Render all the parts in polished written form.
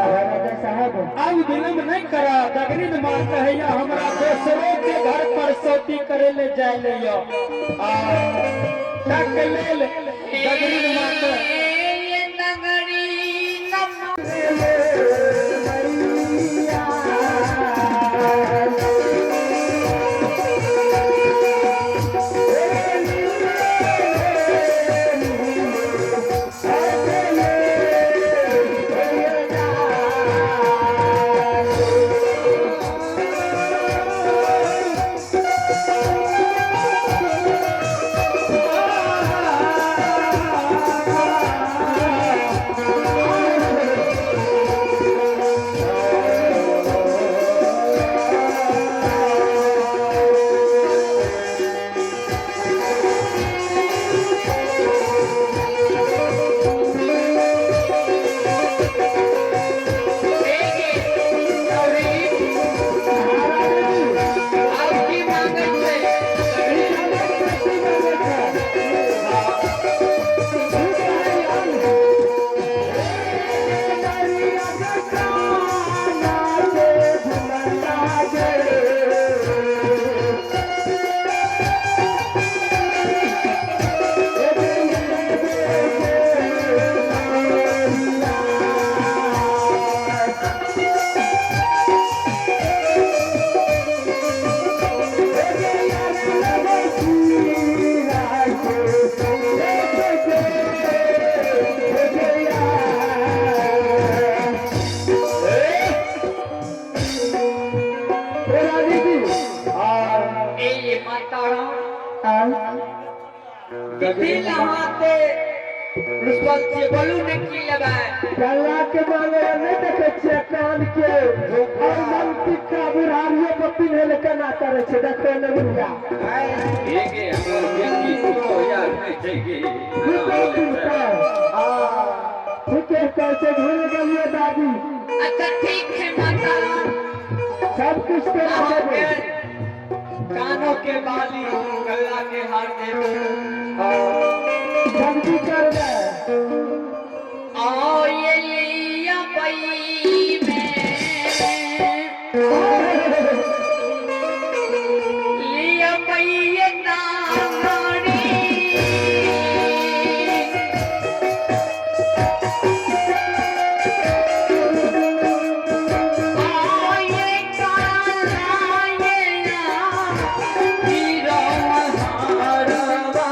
अब विलम्ब नहीं करा दगनी मारता है या हमारा दोस्तों के घर पर सोती करे ले जाए ले यो तक ले दगनी मारता ये नगरी के मांगे नहीं देखे कान के और मन टिक्का बुढ़ारियों को पिन्हे लेकर आता रहे देखो न बुढ़िया ठीक है कैसे भूल गई दादी। अच्छा ठीक है माता सब कुछ के कानों के बाली गला के हार दे जल्दी कर दे आओ ये लिया पई में लिया पई ये नानी आओ ये काला ये हीरा हारवा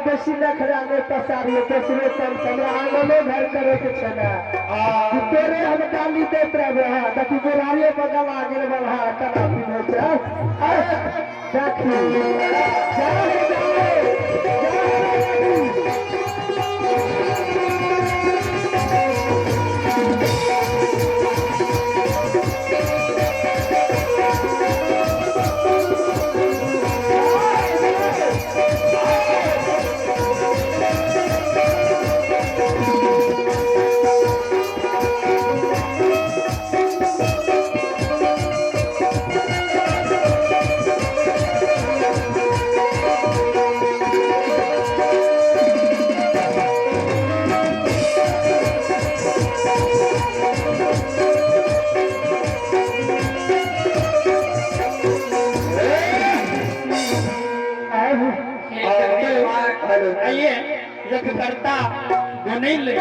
बेसी नखरा नहीं पसारिए दोसरे तन हमरा आंगनो घर करे के छै ना तोरे हम गाली देत रहबे हां देखी बुढ़ारिए बगल आ गेल बल्हा कना पिने छै देखी आइए जब करता वो नहीं ले